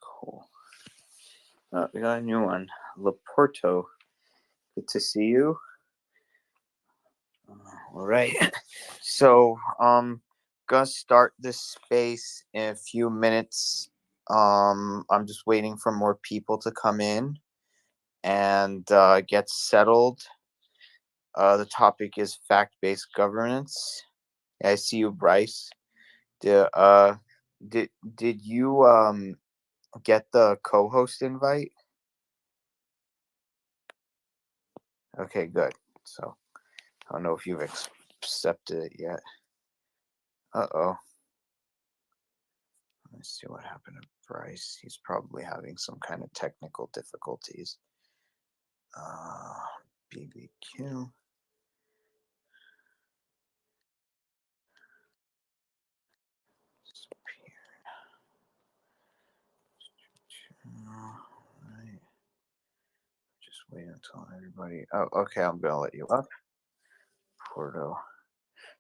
Cool. We got a new one. Laporto. Good to see you. All right. So, gonna start this space in a few minutes. I'm just waiting for more people to come in and get settled. The topic is fact-based governance. I see you, Bryce. Did did did you get the co-host invite? Okay, good. So I don't know if you've accepted it yet. Uh-oh. Let's see what happened to Bryce. He's probably having some kind of technical difficulties. BBQ. Right. Just wait until everybody. Oh, okay. I'm gonna let you up. Porto.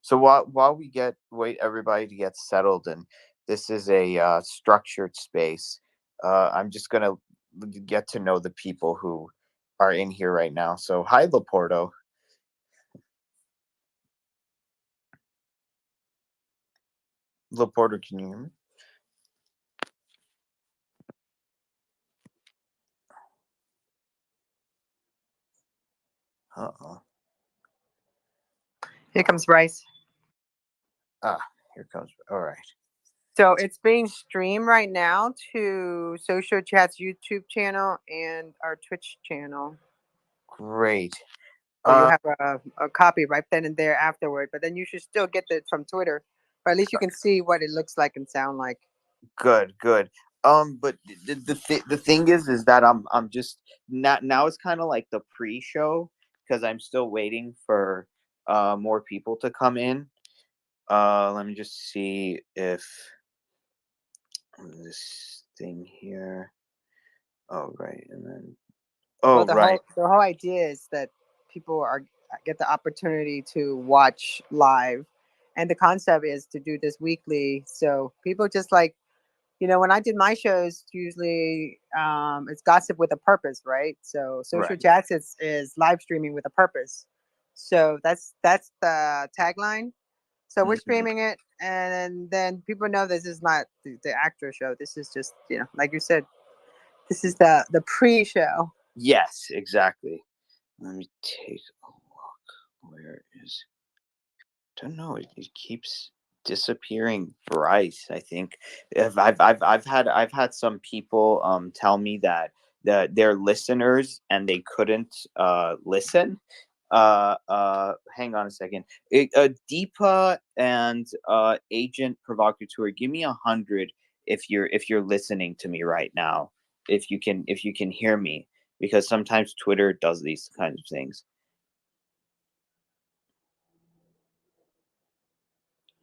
So while we wait everybody to get settled, and this is a structured space, I'm just gonna get to know the people who are in here right now. So hi, Laporto. Laporto, can you hear me? Uh-oh. Here comes Bryce. Here comes. All right. So it's being streamed right now to Social Chat's YouTube channel and our Twitch channel. Great. So you have a copy right then and there afterward, but then you should still get it from Twitter, or at least you can see what it looks like and sound like. Good. But the thing is that I'm just now it's kind of like the pre-show because I'm still waiting for more people to come in. Let me just see if this thing here. Oh right, and then Well, right. the whole idea is that people get the opportunity to watch live, and the concept is to do this weekly. So people just like, when I did my shows, usually it's gossip with a purpose, right? So Social Right. Chats is live streaming with a purpose. So that's the tagline. So we're Mhm. streaming it, and then people know this is not the actual show. This is just, like you said, this is the pre-show. Yes, exactly. Let me take a look. Where is? Don't know. It keeps disappearing. Bryce, I think. If I've had some people tell me that they're listeners and they couldn't listen. Hang on a second. Deepa and Agent Provocateur, give me 100 if you're listening to me right now. If you can hear me, because sometimes Twitter does these kinds of things.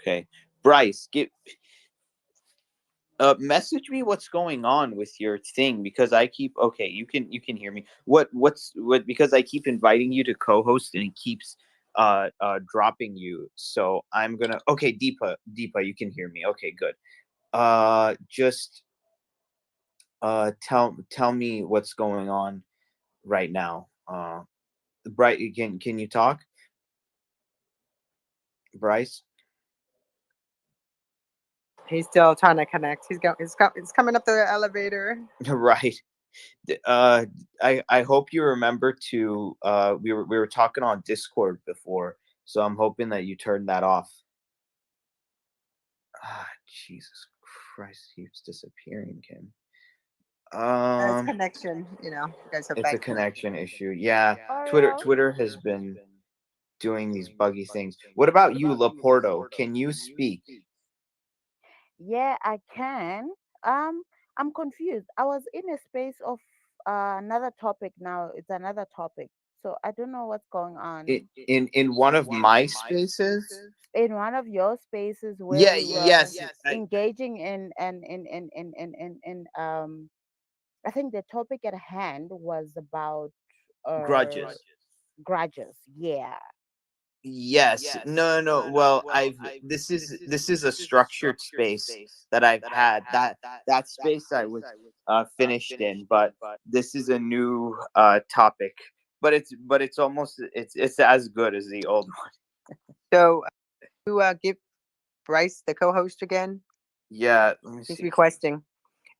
Okay, Bryce, message me what's going on with your thing, because I keep okay. You can hear me. What because I keep inviting you to co-host and it keeps dropping you. So I'm gonna okay. Deepa, you can hear me. Okay, good. Just tell me what's going on right now. Bryce, can you talk, Bryce? He's still trying to connect. It's coming up the elevator. Right. I hope you remember to we were talking on Discord before, so I'm hoping that you turned that off. Jesus Christ, he keeps disappearing, Kim. It's connection. You guys have It's a bad connection issue. Yeah, Hello. Twitter has been doing these buggy things. What about you, Laporto? Can you speak? Yeah, I can. Um, I'm confused. I was in a space of another topic now. It's another topic. So I don't know what's going on. In one of my spaces? In one of your spaces where Yeah, we were yes. engaging in I think the topic at hand was about uh Grudges. grudges. Yeah. Yes. No, no, no. Well, I've this is a structured space that I've had. That space I was finished in, but this is a new topic. But it's almost it's as good as the old one. So to give Bryce the co-host again. Yeah, let me He's see. requesting,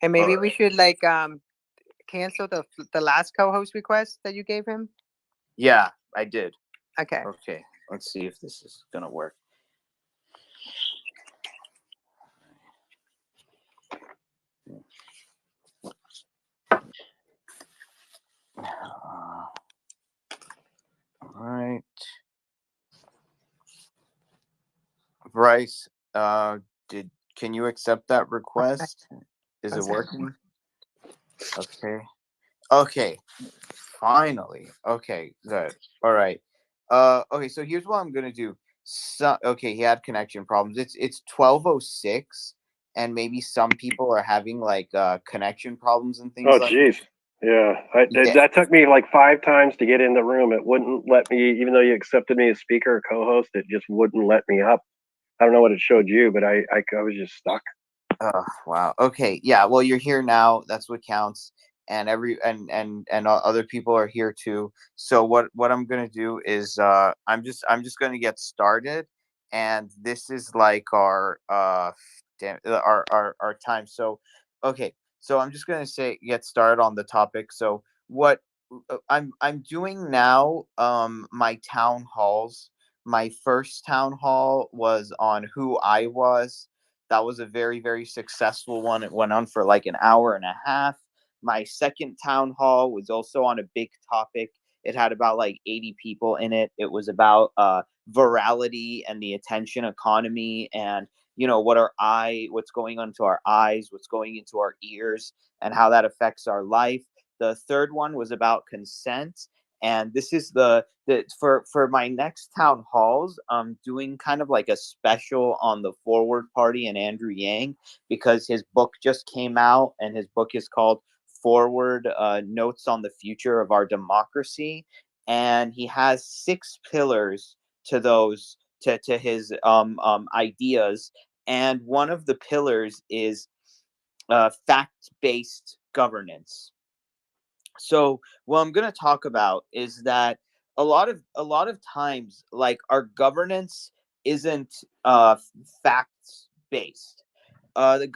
and All maybe we right. should like cancel the last co-host request that you gave him. Yeah, I did. Okay. Okay. Let's see if this is gonna work. All right. Bryce, did can you accept that Okay. request? Is One it second. working? Okay. Okay. Finally. Okay, good. All right. Okay, so here's what I'm gonna do. So okay, he had connection problems. It's 12:06, and maybe some people are having like connection problems and Oh, things like geez. Yeah. yeah. That took me like 5 times to get in the room. It wouldn't let me, even though you accepted me as speaker or co-host, it just wouldn't let me up. I don't know what it showed you, but I was just stuck. Oh wow. Okay. Yeah. Well, you're here now. That's what counts. And other people are here too. So what I'm gonna do is I'm just gonna get started, and this is like our our time. So okay. So I'm just gonna say get started on the topic. So what I'm doing now, my town halls. My first town hall was on who I was. That was a very, very successful one. It went on for like an hour and a half. My second town hall was also on a big topic. It had about like 80 people in it. It was about virality and the attention economy, and what's going on to our eyes, what's going into our ears, and how that affects our life. The third one was about consent, and this is the for my next town halls. I'm doing kind of like a special on the Forward Party and Andrew Yang, because his book just came out, and his book is called Forward, Notes on the Future of Our Democracy, and he has 6 pillars to those to his ideas, and one of the pillars is fact-based governance. So what I'm going to talk about is that a lot of times, like, our governance isn't facts based. The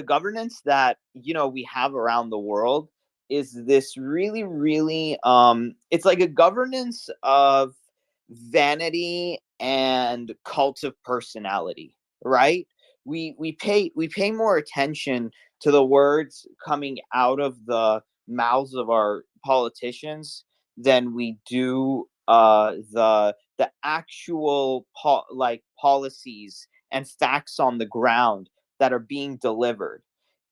governance that we have around the world is this really, really, it's like a governance of vanity and cult of personality, right? We pay more attention to the words coming out of the mouths of our politicians than we do the actual policies and facts on the ground that are being delivered.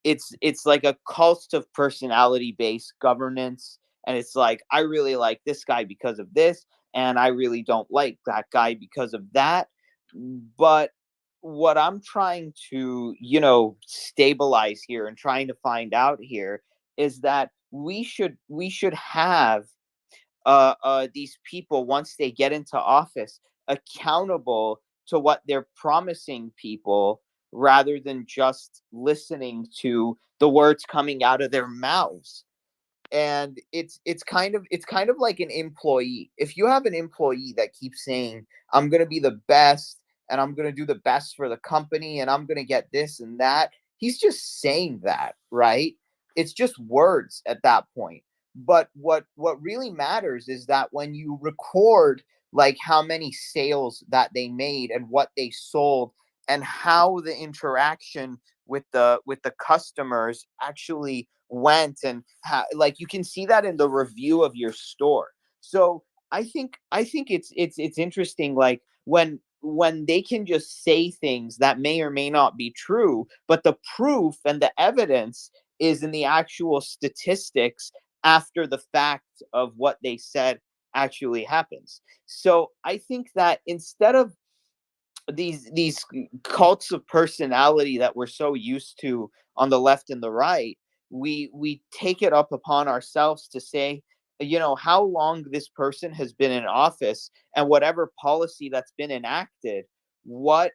It's like a cult of personality based governance, and it's like, I really like this guy because of this, and I really don't like that guy because of that. But what I'm trying to, stabilize here and trying to find out here is that we should have these people, once they get into office, accountable to what they're promising people, rather than just listening to the words coming out of their mouths. And it's kind of like an employee. If you have an employee that keeps saying, I'm going to be the best, and I'm going to do the best for the company, and I'm going to get this and that, he's just saying that, right? It's just words at that point. But what really matters is that when you record, like, how many sales that they made and what they sold, and how the interaction with the customers actually went, and like, you can see that in the review of your store. So I think it's interesting, like, when they can just say things that may or may not be true, but the proof and the evidence is in the actual statistics after the fact of what they said actually happens. So I think that instead of these cults of personality that we're so used to on the left and the right, we take it up upon ourselves to say, how long this person has been in office, and whatever policy that's been enacted, what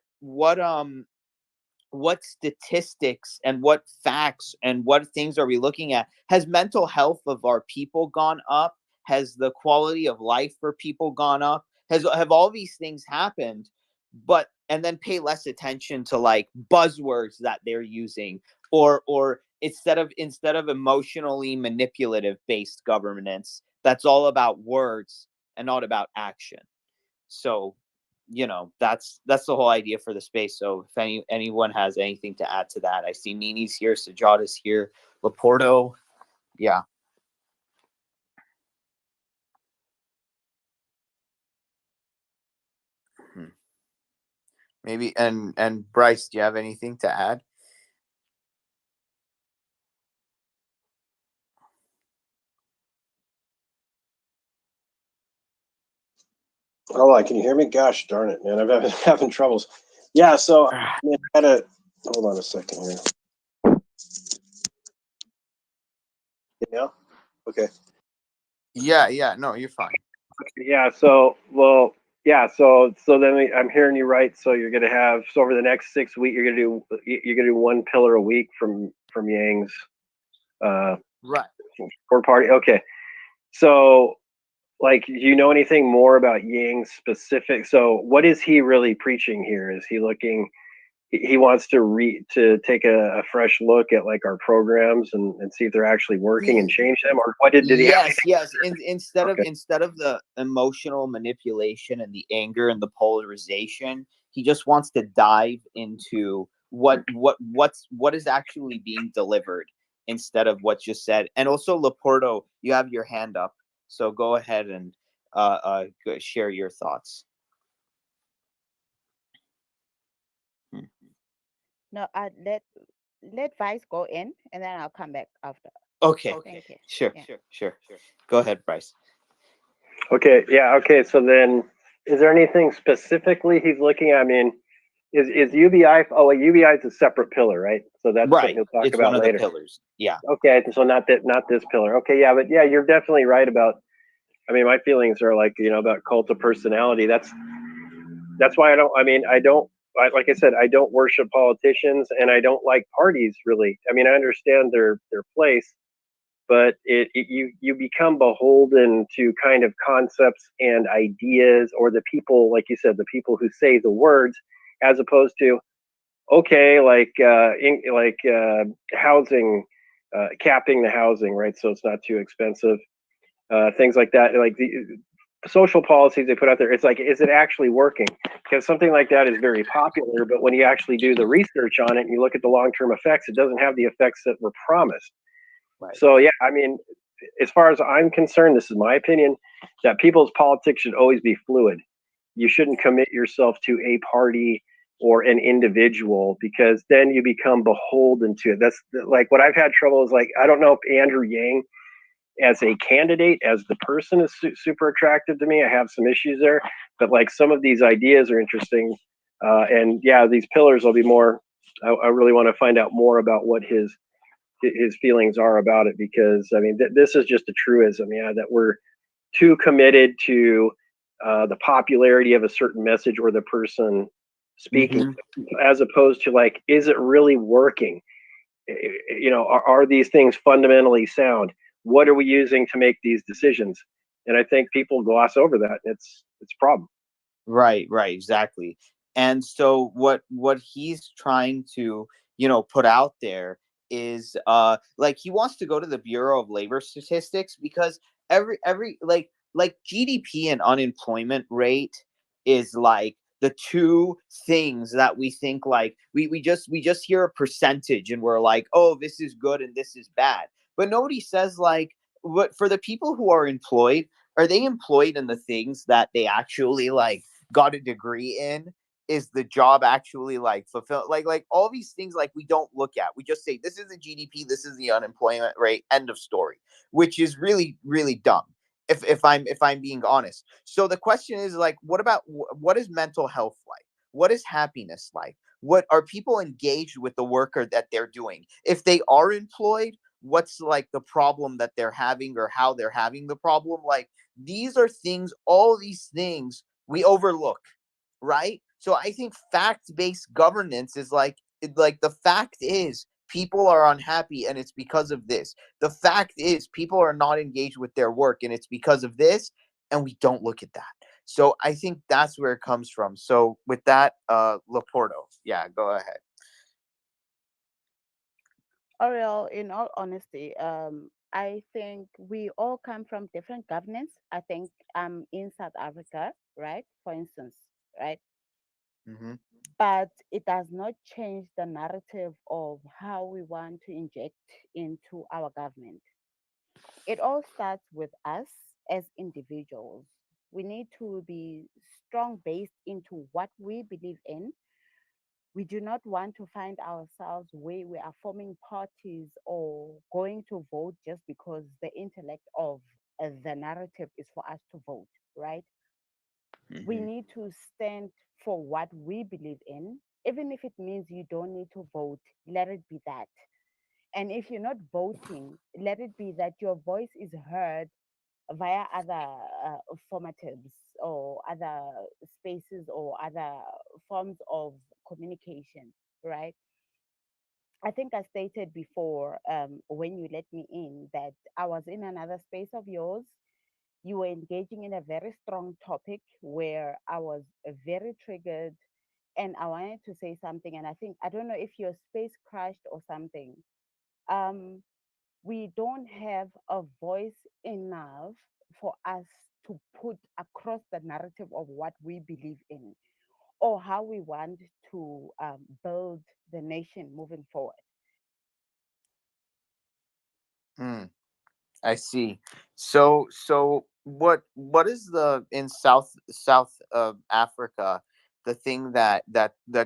statistics and what facts and what things are we looking at? Has mental health of our people gone up? Has the quality of life for people gone up? Have all these things happened? But and then pay less attention to like buzzwords that they're using, or instead of emotionally manipulative based governance that's all about words and not about action. So that's the whole idea for the space. So if anyone has anything to add to that, I see Nini's here, Sajada's here, Laporto. Yeah. Maybe and Bryce, do you have anything to add? Oh, can you hear me? Gosh darn it, man. I've been having troubles. Yeah, so I gotta hold on a second here. Yeah. Okay. Yeah. No, you're fine. Yeah. So then I'm hearing you right. So you're gonna have over the next 6 weeks, you're gonna do one pillar a week from Yang's Right. core party. Okay. So like, do you know anything more about Yang's specific? So what is he really preaching here? Is he looking? He wants to take a fresh look at like our programs and see if they're actually working and change them, or what did he have anything? Yes. Instead Okay. of the emotional manipulation and the anger and the polarization, he just wants to dive into what is actually being delivered instead of what's just said. And also, Laporto, you have your hand up, so go ahead and share your thoughts. No, let Vice go in, and then I'll come back after. Okay. Thank you. Sure. Yeah. Sure. Go ahead, Bryce. Okay. Yeah. Okay. So then, is there anything specifically he's looking at? I mean, is UBI? Oh, well, UBI is a separate pillar, right? So that's something Right. he'll talk It's about one of later. the pillars. Yeah. Okay. So not this pillar. Okay. Yeah. But yeah, you're definitely right about. I mean, my feelings are like about cult of personality. That's why I don't. I mean, I don't. Like I said, I don't worship politicians, and I don't like parties really. I mean, I understand their place, but you become beholden to kind of concepts and ideas, or the people, like you said, the people who say the words, as opposed to okay, housing, capping the housing, right? So it's not too expensive, things like that, like the social policies they put out there. It's like, is it actually working? Because something like that is very popular, but when you actually do the research on it and you look at the long-term effects, it doesn't have the effects that were promised. Right. So yeah, I mean, as far as I'm concerned, this is my opinion, that people's politics should always be fluid. You shouldn't commit yourself to a party or an individual, because then you become beholden to it. That's like what I've had trouble is, like, I don't know if Andrew Yang as a candidate, as the person, is super attractive to me. I have some issues there, but like some of these ideas are interesting. And yeah, these pillars will be more. I really want to find out more about what his feelings are about it, because I mean, this is just a truism, yeah, that we're too committed to the popularity of a certain message or the person speaking, as opposed to like, is it really working? Are these things fundamentally sound? What are we using to make these decisions? And I think people gloss over that. It's a problem. Right, exactly. And so what he's trying to, put out there is like he wants to go to the Bureau of Labor Statistics, because every like GDP and unemployment rate is like the two things that we think, like we just hear a percentage and we're like, oh, this is good and this is bad. But nobody says, like, what for the people who are employed, are they employed in the things that they actually like got a degree in? Is the job actually like fulfill, like all these things, like we don't look at, we just say this is the GDP, this is the unemployment rate, end of story, which is really dumb, if I'm being honest. So the question is, like, what is mental health like? What is happiness like? What are people engaged with the work that they're doing? If they are employed, what's like the problem that they're having or how they're having the problem. Like these are things, all these things we overlook, right? So I think fact-based governance is like the fact is people are unhappy and it's because of this. The fact is people are not engaged with their work and it's because of this, and we don't look at that. So I think that's where it comes from. So with that, Laporto, yeah, go ahead. Oriel, in all honesty, I think we all come from different governments. I think in South Africa, right? For instance, right? Mm-hmm. But it does not change the narrative of how we want to inject into our government. It all starts with us as individuals. We need to be strong based into what we believe in. We do not want to find ourselves where we are forming parties or going to vote just because the intellect of the narrative is for us to vote, right? We Mm-hmm. need to stand for what we believe in. Even if it means you don't need to vote, let it be that. And if you're not voting, let it be that your voice is heard via other formatives or other spaces or other forms of communication, right? I think I stated before when you let me in that I was in another space of yours. You were engaging in a very strong topic where I was very triggered and I wanted to say something. And I think, I don't know if your space crashed or something. Um, we don't have a voice enough for us to put across the narrative of what we believe in or how we want to build the nation moving forward. Mm. I see. So what is the in South of Africa the thing that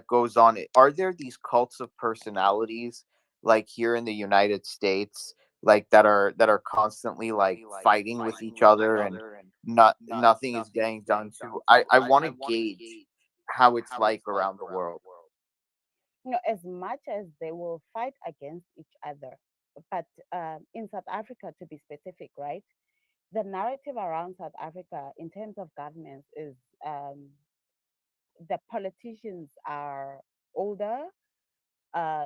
goes on? Are there these cults of personalities like here in the United States, like that are constantly like fighting with each other and nothing is getting done to? I want to gauge how it's like around the world. You know, as much as they will fight against each other, but in South Africa, to be specific, right? The narrative around South Africa in terms of governance is um, the politicians are older.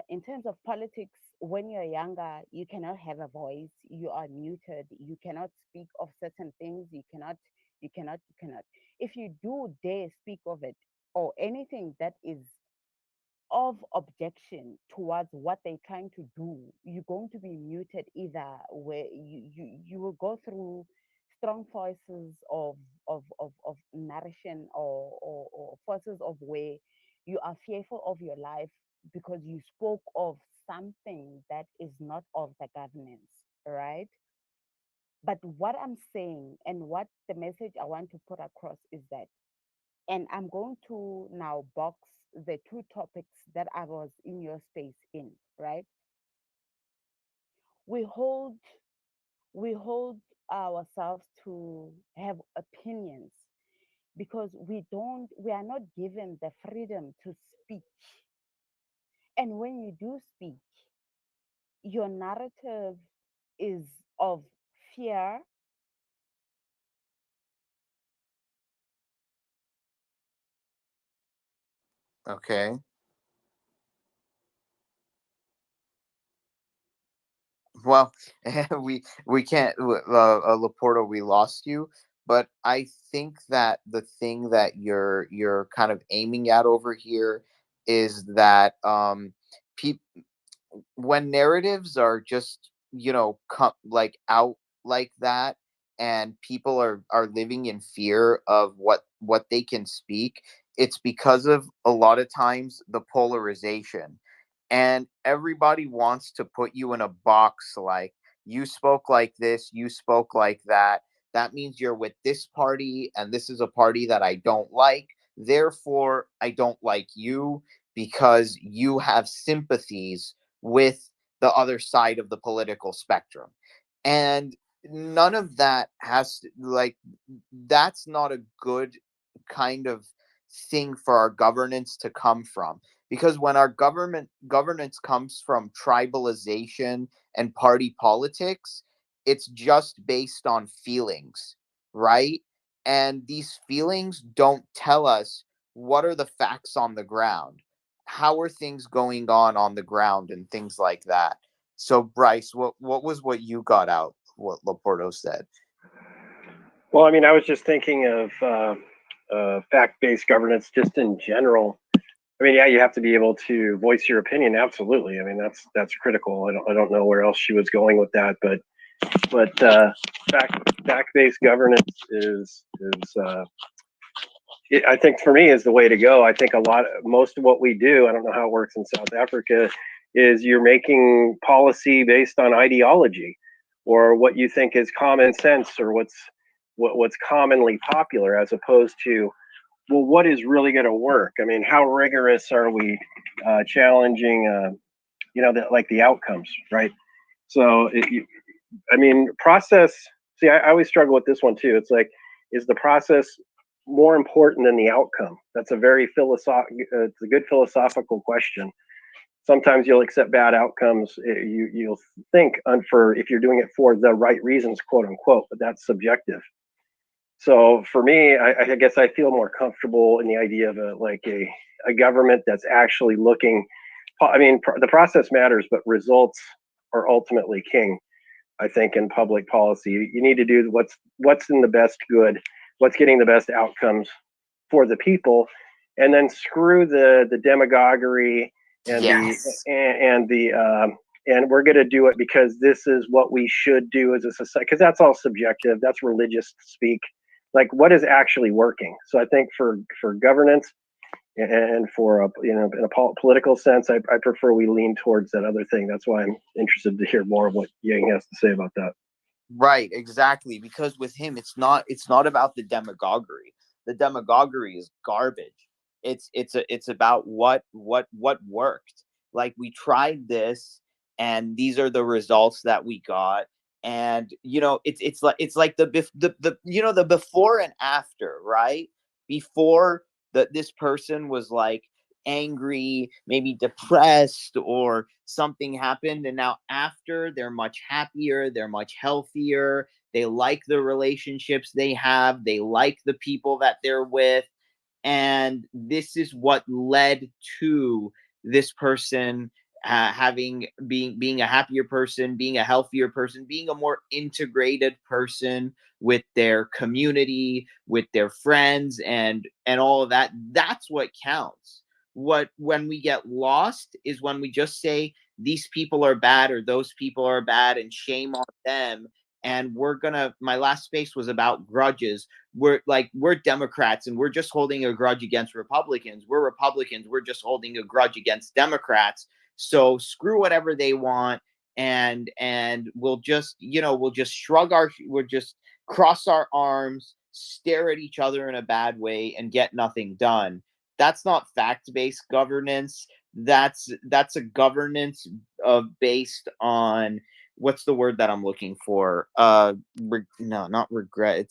In terms of politics, when you're younger, you cannot have a voice. You are muted. You cannot speak of certain things. You cannot. If you do dare speak of it or anything that is of objection towards what they're trying to do, you're going to be muted either where you will go through strong forces of narration or forces of where you are fearful of your life because you spoke of something that is not of the governance, right? But what I'm saying and what the message I want to put across is that, and I'm going to now box the two topics that I was in your space in, right? We hold we hold ourselves to have opinions because we are not given the freedom to speak. And when you do speak, your narrative is of fear. Okay. Well, we can't, Laporto. We lost you, but I think that the thing that you're kind of aiming at over here is that people when narratives are just like out like that, and people are living in fear of what they can speak, it's because of a lot of times the polarization, and everybody wants to put you in a box, like you spoke like this, you spoke like that, that means you're with this party and this is a party that I don't like, therefore I don't like you because you have sympathies with the other side of the political spectrum. And none of that has like that's not a good kind of thing for our governance to come from, because when our governance comes from tribalization and party politics, it's just based on feelings, right? And these feelings don't tell us what are the facts on the ground. How are things going on the ground and things like that. So Bryce, what was what you got out what Laporto said? Well, I mean, I was just thinking of fact-based governance just in general. I mean, yeah, you have to be able to voice your opinion. Absolutely. I mean, that's critical. I don't know where else she was going with that, but fact-based governance I think for me is the way to go. I think most of what we do, I don't know how it works in South Africa, is you're making policy based on ideology or what you think is common sense or what's commonly popular, as opposed to, well, what is really going to work? I mean, how rigorous are we challenging, like the outcomes, right? So, I mean, process. See, I always struggle with this one too. It's like, is the process more important than the outcome? That's a very it's a good philosophical question. Sometimes you'll accept bad outcomes. You'll think for if you're doing it for the right reasons, quote unquote, but that's subjective. So for me, I guess I feel more comfortable in the idea of a government that's actually looking. I mean, the process matters, but results are ultimately king. I think in public policy, you need to do what's in the best good, what's getting the best outcomes for the people, and then screw the demagoguery and Yes. and we're going to do it because this is what we should do as a society, because that's all subjective. That's religious speak. Like, what is actually working? So I think for governance and for in a political sense, I prefer we lean towards that other thing. That's why I'm interested to hear more of what Yang has to say about that. Right, exactly. Because with him, it's not about the demagoguery. The demagoguery is garbage. It's about what worked. Like, we tried this, and these are the results that we got. And it's like the before and after, right? Before this person was like angry, maybe depressed, or something happened, and now after, they're much happier, they're much healthier, they like the relationships they have, they like the people that they're with, and this is what led to this person being a happier person, being a healthier person, being a more integrated person with their community, with their friends, and all of that. That's what counts. When we get lost is when we just say these people are bad or those people are bad and shame on them. And my last space was about grudges. We're Democrats and we're just holding a grudge against Republicans. We're Republicans, we're just holding a grudge against Democrats. So screw whatever they want, and we'll just we'll just cross our arms, stare at each other in a bad way, and get nothing done. That's not fact-based governance. That's a governance based on, what's the word that I'm looking for? No, not regret.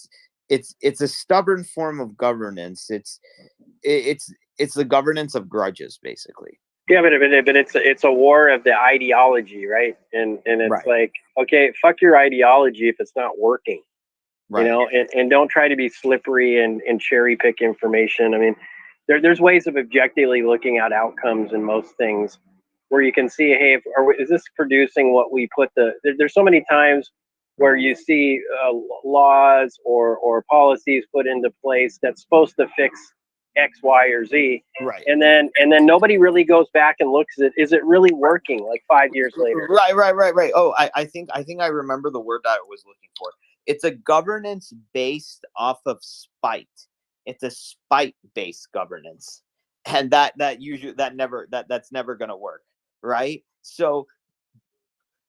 It's a stubborn form of governance. It's the governance of grudges, basically. Yeah, but it's a war of the ideology, right? And it's Right. like, okay, fuck your ideology if it's not working, Right. and don't try to be slippery and cherry pick information. I mean, there's ways of objectively looking at outcomes in most things where you can see, hey, is this producing what we put there's so many times where you see laws or policies put into place that's supposed to fix X, Y, or Z, Right. and then nobody really goes back and looks at, is it really working like 5 years later? Right. Oh, I think I remember the word that I was looking for. It's a governance based off of spite. It's a spite based governance, and that's never gonna work, right? So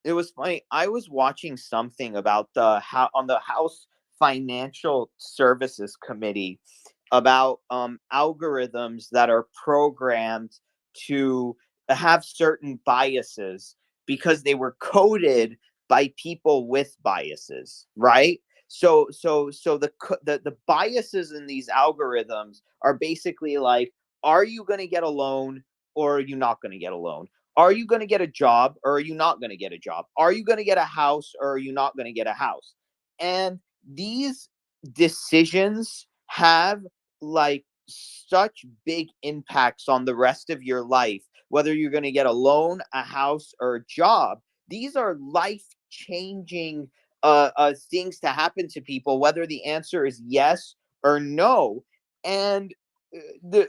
it was funny. I was watching something about on the House Financial Services Committee about algorithms that are programmed to have certain biases because they were coded by people with biases, right? So the biases in these algorithms are basically like, are you going to get a loan or are you not going to get a loan? Are you going to get a job or are you not going to get a job? Are you going to get a house or are you not going to get a house? And these decisions have like such big impacts on the rest of your life, whether you're going to get a loan, a house, or a job. These are life changing things to happen to people, whether the answer is yes or no. And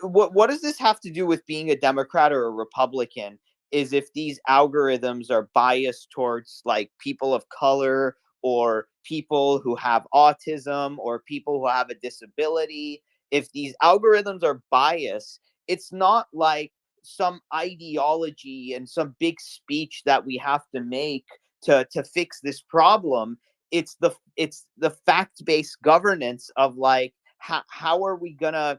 what does this have to do with being a Democrat or a Republican? Is if these algorithms are biased towards like people of color or people who have autism or people who have a disability, if these algorithms are biased, it's not like some ideology and some big speech that we have to make to fix this problem. It's the fact-based governance of like how are we gonna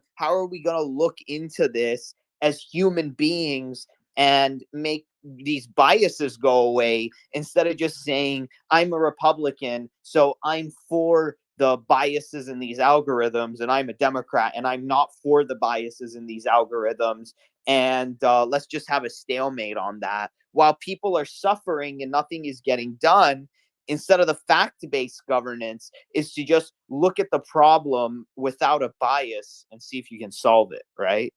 look into this as human beings and make these biases go away, instead of just saying I'm a Republican, so I'm for the biases in these algorithms, and I'm a Democrat and I'm not for the biases in these algorithms, and let's just have a stalemate on that while people are suffering and nothing is getting done. Instead of the fact-based governance is to just look at the problem without a bias and see if you can solve it, right?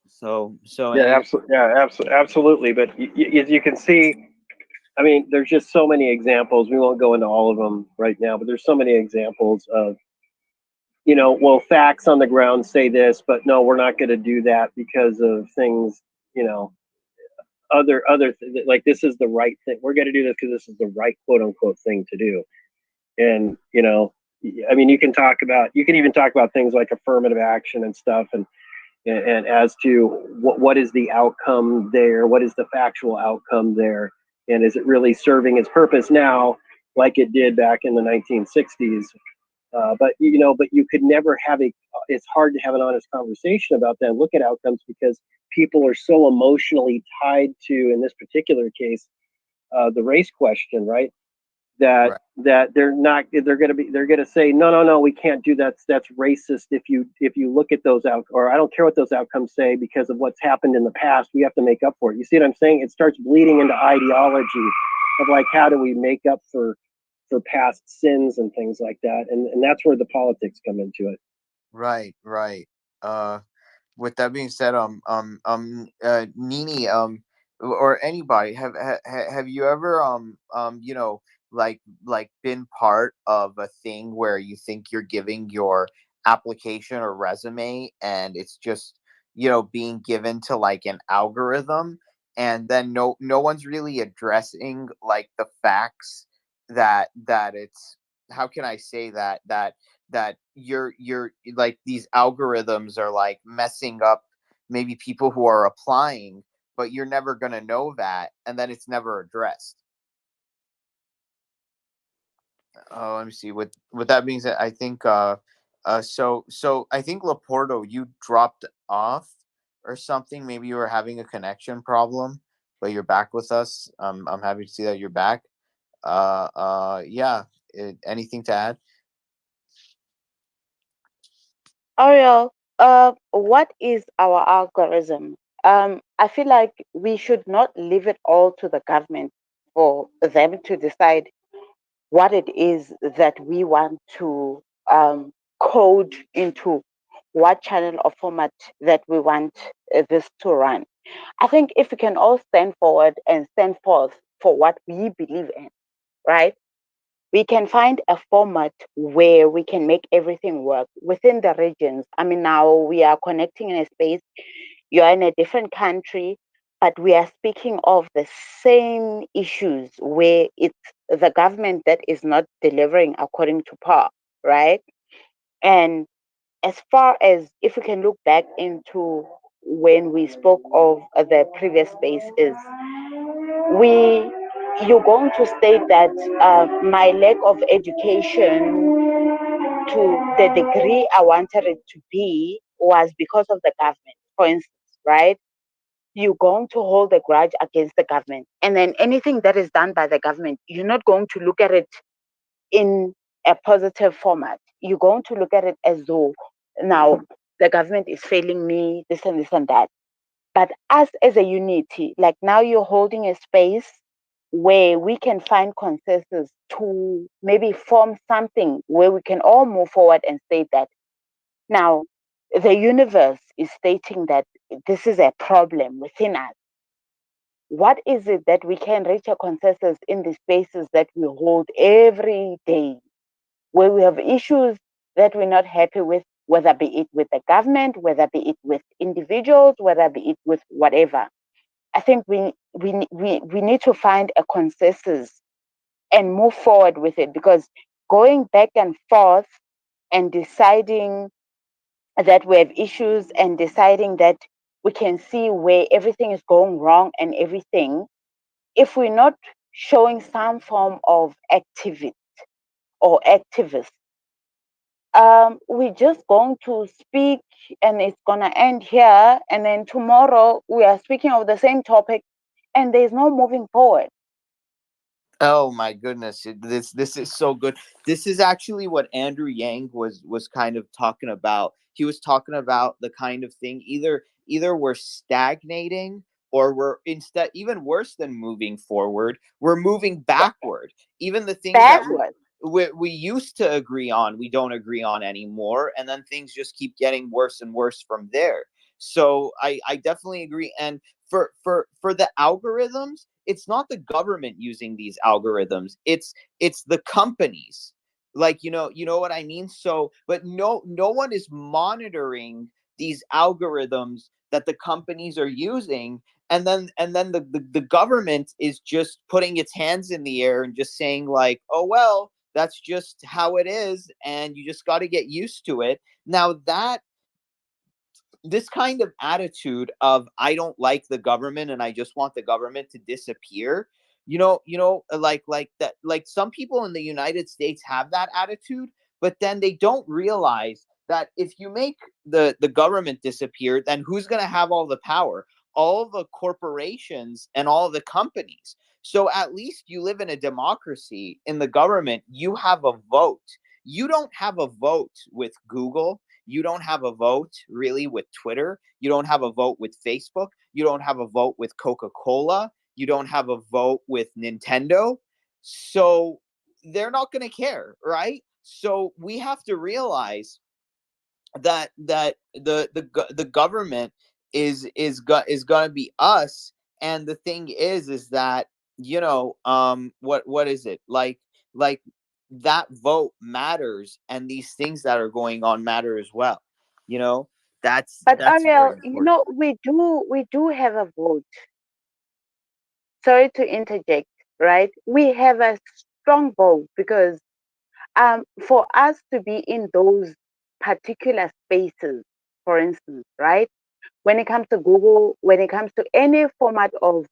So Yeah, any absolutely. Yeah, absolutely. But as you can see, I mean, there's just so many examples. We won't go into all of them right now, but there's so many examples of, well, facts on the ground say this, but no, we're not going to do that because of things, you know, like this is the right thing. We're going to do this because this is the right quote unquote thing to do. And, I mean, you can even talk about things like affirmative action and stuff, and as to what is the outcome there, what is the factual outcome there, and is it really serving its purpose now like it did back in the 1960s? But you could never have a. It's hard to have an honest conversation about that and look at outcomes because people are so emotionally tied to, in this particular case, the race question, right? that right, that they're going to say no, we can't do that. That's racist if you look at those out, or I don't care what those outcomes say because of what's happened in the past. We have to make up for it. You see what I'm saying? It starts bleeding into ideology of like how do we make up for past sins and things like that, and that's where the politics come into it. right. uh with that being said, Nini, or anybody, have you ever like been part of a thing where you think you're giving your application or resume and it's just being given to like an algorithm, and then no one's really addressing like the facts that it's, how can I say that you're like these algorithms are like messing up maybe people who are applying, but you're never going to know that, and then it's never addressed. Oh, let me see. With that being said, I think so I think Laporto, you dropped off or something. Maybe you were having a connection problem, but you're back with us. I'm happy to see that you're back. Yeah. Anything to add? Ariel, what is our algorithm? I feel like we should not leave it all to the government for them to decide what it is that we want to code into what channel or format that we want this to run. I think if we can all stand forward and stand forth for what we believe in, right? We can find a format where we can make everything work within the regions. I mean, now we are connecting in a space, you're in a different country, but we are speaking of the same issues where it's the government that is not delivering according to par, right? And as far as if we can look back into when we spoke of the previous space is we you're going to state that my lack of education to the degree I wanted it to be was because of the government, for instance, right? You're going to hold a grudge against the government. And then anything that is done by the government, you're not going to look at it in a positive format. You're going to look at it as though now the government is failing me, this and that. But us as a unity, like now you're holding a space where we can find consensus to maybe form something where we can all move forward and state that now the universe is stating that this is a problem within us. What is it that we can reach a consensus in the spaces that we hold every day, where we have issues that we're not happy with, whether be it with the government, whether be it with individuals, whether be it with whatever. I think we need to find a consensus and move forward with it, because going back and forth and deciding that we have issues and deciding that we can see where everything is going wrong and everything, if we're not showing some form of activity or activist, we're just going to speak and it's going to end here. And then tomorrow we are speaking of the same topic and there's no moving forward. Oh my goodness, this is so good. This is actually what Andrew Yang was kind of talking about. He was talking about the kind of thing, either we're stagnating, or we're, instead, even worse than moving forward, we're moving backward. Even the things that Backward. we used to agree on, we don't agree on anymore, and then things just keep getting worse and worse from there. So I definitely agree. And for the algorithms, it's not the government using these algorithms, it's the companies. Like, you know what I mean. So, but no one is monitoring these algorithms that the companies are using, and then the government is just putting its hands in the air and just saying, like, oh well, that's just how it is, and you just got to get used to it. Now, that this kind of attitude of, I don't like the government and I just want the government to disappear, like that, like some people in the United States have that attitude, but then they don't realize that if you make the government disappear, then who's going to have all the power? All the corporations and all the companies. So at least you live in a democracy. In the government, you have a vote. You don't have a vote with Google. You don't have a vote really with Twitter. You don't have a vote with Facebook. You don't have a vote with Coca-Cola. You don't have a vote with Nintendo. So they're not going to care, right? So we have to realize that the government is going to be us. And the thing is that, what is it like that vote matters, and these things that are going on matter as well. you know But that's Ariel, very important. we do have a vote. Sorry to interject, right? We have a strong vote because for us to be in those particular spaces, for instance, right? When it comes to Google, when it comes to any format of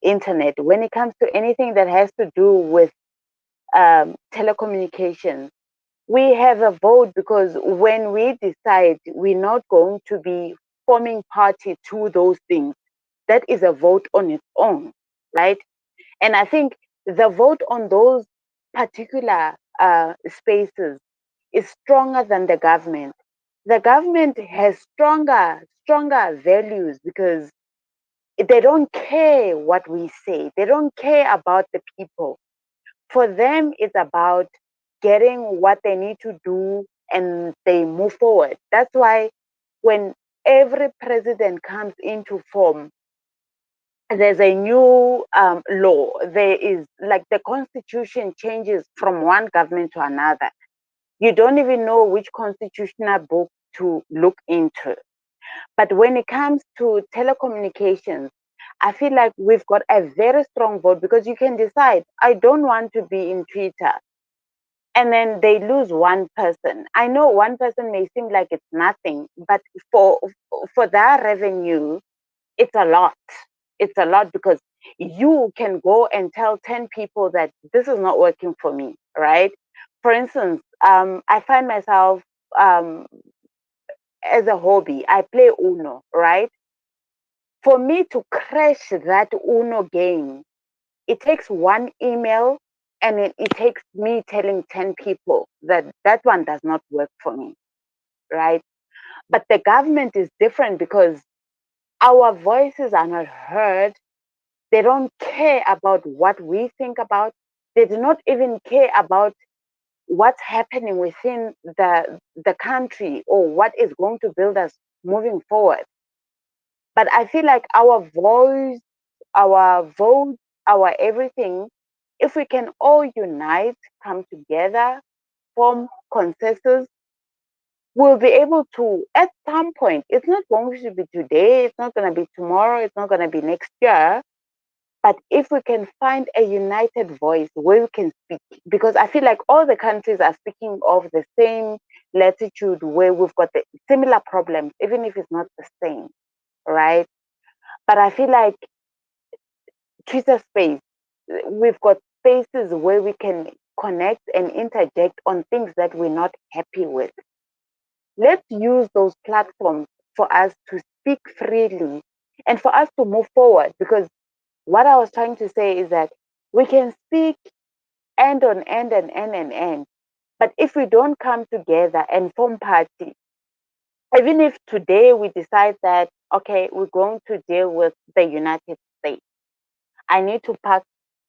internet, when it comes to anything that has to do with telecommunications, we have a vote, because when we decide we're not going to be forming party to those things, that is a vote on its own, right? And I think the vote on those particular spaces is stronger than the government. The government has stronger values because they don't care what we say. They don't care about the people. For them, it's about getting what they need to do and they move forward. That's why when every president comes into form, there's a new law. There is, like, the constitution changes from one government to another. You don't even know which constitutional book to look into. But when it comes to telecommunications, I feel like we've got a very strong vote, because you can decide, I don't want to be in Twitter. And then they lose one person. I know one person may seem like it's nothing, but for for their revenue, it's a lot. It's a lot, because you can go and tell 10 people that this is not working for me, right? For instance, I find myself, um, as a hobby, I play Uno, right? For me to crash that Uno game, it takes one email and it takes me telling 10 people that that one does not work for me, right? But the government is different because our voices are not heard. They don't care about what we think about. They do not even care about what's happening within the country or what is going to build us moving forward. But I feel like our voice, our vote, our everything, if we can all unite, come together, form consensus, we'll be able to, at some point, it's not going to be today, it's not going to be tomorrow, it's not going to be next year. But if we can find a united voice where we can speak, because I feel like all the countries are speaking of the same latitude where we've got the similar problems, even if it's not the same, right? But I feel like Twitter space, we've got spaces where we can connect and interject on things that we're not happy with. Let's use those platforms for us to speak freely and for us to move forward. Because what I was trying to say is that we can speak end on end and end and end. But if we don't come together and form party, even if today we decide that, okay, we're going to deal with the United States, I need to pack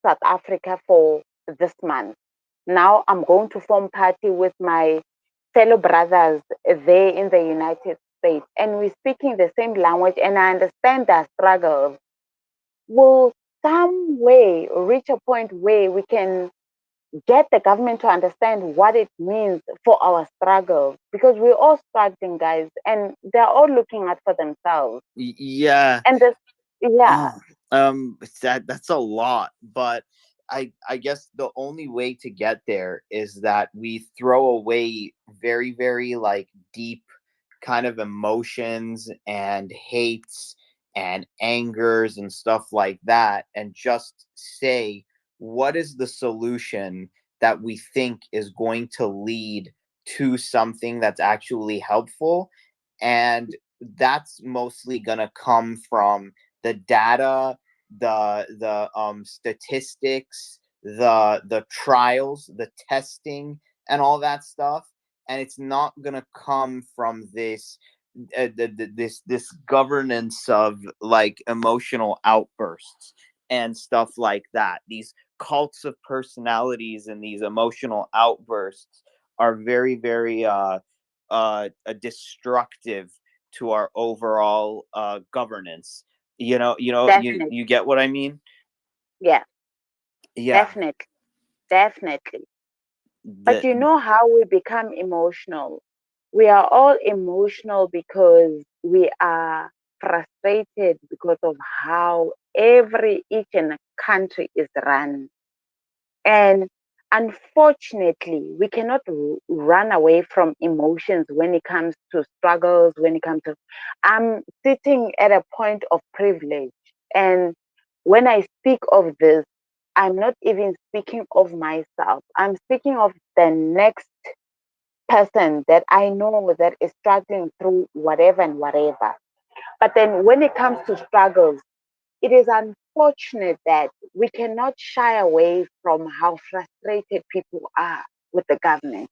South Africa for this month. Now I'm going to form party with my fellow brothers there in the United States, and we're speaking the same language, and I understand their struggles. Will some way reach a point where we can get the government to understand what it means for our struggles, because we're all struggling, guys, and they're all looking out for themselves. Yeah. And this, yeah, Oh, that's a lot, but I guess the only way to get there is that we throw away very, very like deep kind of emotions and hates and angers and stuff like that, and just say what is the solution that we think is going to lead to something that's actually helpful. And that's mostly going to come from the data, the statistics, the trials, the testing, and all that stuff. And it's not gonna come from this this governance of like emotional outbursts and stuff like that. These cults of personalities and these emotional outbursts are very, very destructive to our overall governance. definitely. You get what I mean? Yeah, Yeah. definitely. Definitely. But The you know how we become emotional? We are all emotional because we are frustrated because of how each and country is run. And unfortunately, we cannot run away from emotions when it comes to struggles, when it comes to. I'm sitting at a point of privilege. And when I speak of this, I'm not even speaking of myself. I'm speaking of the next person that I know that is struggling through whatever and whatever. But then when it comes to struggles, it is unfortunate that we cannot shy away from how frustrated people are with the government.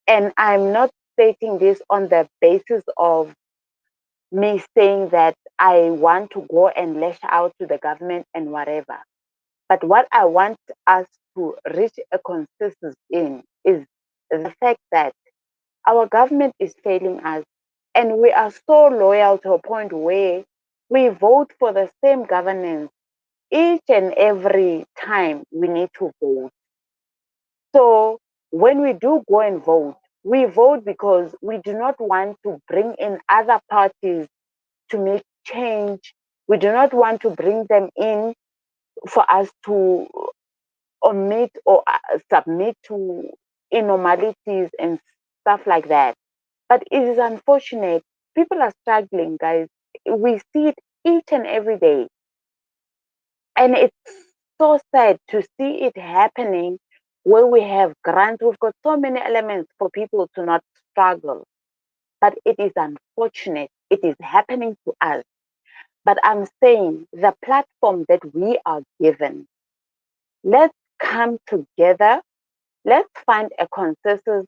And I'm not stating this on the basis of me saying that I want to go and lash out to the government and whatever. But what I want us to reach a consensus in is the fact that our government is failing us. And we are so loyal to a point where we vote for the same governance each and every time we need to vote. So when we do go and vote, we vote because we do not want to bring in other parties to make change. We do not want to bring them in for us to omit or submit to anomalies and stuff like that. But it is unfortunate. People are struggling, guys. We see it each and every day. And it's so sad to see it happening where we have grants. We've got so many elements for people to not struggle. But it is unfortunate. It is happening to us. But I'm saying the platform that we are given, let's come together. Let's find a consensus